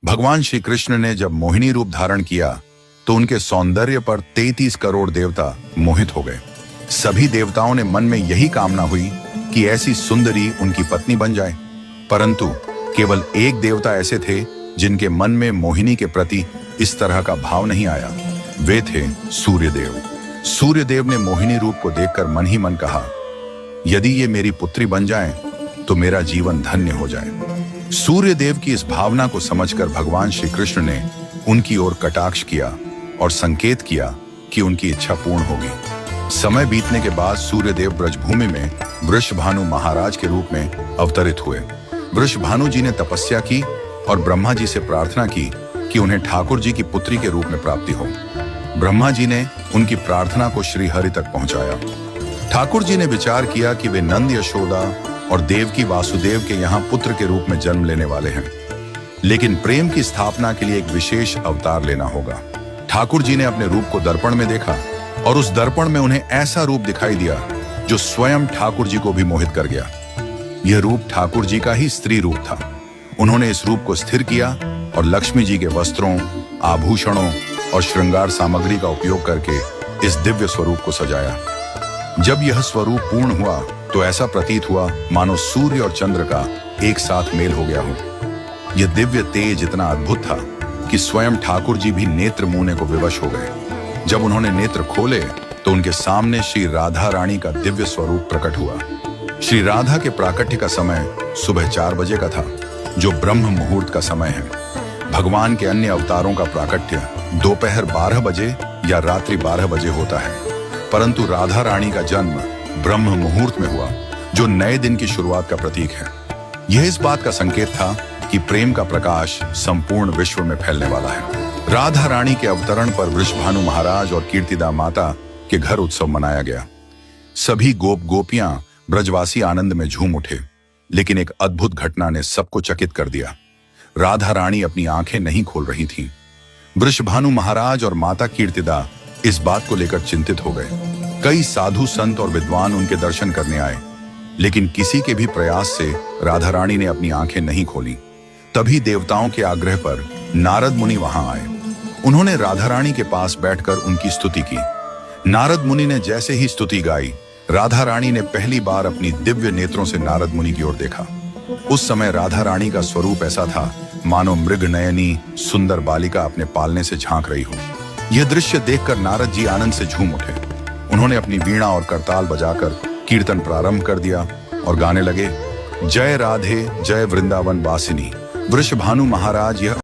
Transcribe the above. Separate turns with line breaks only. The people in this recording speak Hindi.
भगवान श्री कृष्ण ने जब मोहिनी रूप धारण किया तो उनके सौंदर्य पर 33 करोड़ देवता मोहित हो गए। सभी देवताओं ने मन में यही कामना हुई कि ऐसी सुंदरी उनकी पत्नी बन जाए, परंतु केवल एक देवता ऐसे थे जिनके मन में मोहिनी के प्रति इस तरह का भाव नहीं आया। वे थे सूर्यदेव। सूर्यदेव ने मोहिनी रूप को देखकर मन ही मन कहा, यदि ये मेरी पुत्री बन जाए तो मेरा जीवन धन्य हो जाए। सूर्यदेव की इस भावना को समझकर भगवान श्री कृष्ण ने उनकी ओर कटाक्ष किया और संकेत किया कि उनकी इच्छा पूर्ण होगी। समय बीतने के बाद सूर्यदेव ब्रजभूमि में वृषभानु महाराज के रूप में अवतरित हुए। वृषभानु जी ने तपस्या की और ब्रह्मा जी से प्रार्थना की कि उन्हें ठाकुर जी की पुत्री के रूप में प्राप्ति हो। ब्रह्मा जी ने उनकी प्रार्थना को श्री हरि तक पहुंचाया। ठाकुर जी ने विचार किया कि वे नंद यशोदा और देवकी वासुदेव के यहाँ पुत्र के रूप में जन्म लेने वाले हैं, लेकिन प्रेम की स्थापना के लिए एक विशेष अवतार लेना होगा। ठाकुर जी ने अपने रूप को दर्पण में देखा और उस दर्पण में उन्हें ऐसा रूप दिखाई दिया जो स्वयं ठाकुर जी को भी मोहित कर गया। यह रूप ठाकुर जी का ही स्त्री रूप था। उन्होंने इस रूप को स्थिर किया और लक्ष्मी जी के वस्त्रों, आभूषणों और श्रृंगार सामग्री का उपयोग करके इस दिव्य स्वरूप को सजाया। जब यह स्वरूप पूर्ण हुआ तो ऐसा प्रतीत हुआ मानो सूर्य और चंद्र का एक साथ मेल हो गया हो। यह दिव्य तेज इतना अद्भुत था कि स्वयं ठाकुर जी भी नेत्र मूंदने को विवश हो गए। जब उन्होंने नेत्र खोले तो उनके सामने श्री राधा रानी का दिव्य स्वरूप प्रकट हुआ। श्री राधा के प्राकट्य का समय सुबह 4 बजे का था, जो ब्रह्म मुहूर्त का समय है। भगवान के अन्य अवतारों का प्राकट्य दोपहर 12 बजे या रात्रि 12 बजे होता है, परंतु राधा रानी का जन्म ब्रह्म मुहूर्त में हुआ, जो नए दिन की शुरुआत का प्रतीक है। यह इस बात का संकेत था कि प्रेम का प्रकाश संपूर्ण विश्व में फैलने वाला है। राधा रानी के अवतरण पर वृषभानु महाराज और कीर्तिदा माता के घर उत्सव मनाया गया। सभी गोप गोपियां ब्रजवासी आनंद में झूम उठे, लेकिन एक अद्भुत घटना ने सबको चकित कर दिया। राधा रानी अपनी आंखें नहीं खोल रही थीं। वृषभानु महाराज और माता कीर्तिदा इस बात को लेकर चिंतित हो गए। कई साधु संत और विद्वान उनके दर्शन करने आए, लेकिन किसी के भी प्रयास से राधा रानी ने अपनी आंखें नहीं खोली। तभी देवताओं के आग्रह पर नारद मुनि वहां आए। उन्होंने राधा रानी के पास बैठकर उनकी स्तुति की। नारद मुनि ने जैसे ही स्तुति गाई, राधा रानी ने पहली बार अपनी दिव्य नेत्रों से नारद मुनि की ओर देखा। उस समय राधा रानी का स्वरूप ऐसा था मानो मृग नयनी सुंदर बालिका अपने पालने से झांक रही हो। यह दृश्य देखकर नारद जी आनंद से झूम उठे। उन्होंने अपनी वीणा और करताल बजाकर कीर्तन प्रारंभ कर दिया और गाने लगे, जय राधे जय वृंदावन वासिनी। वृषभानु महाराज यह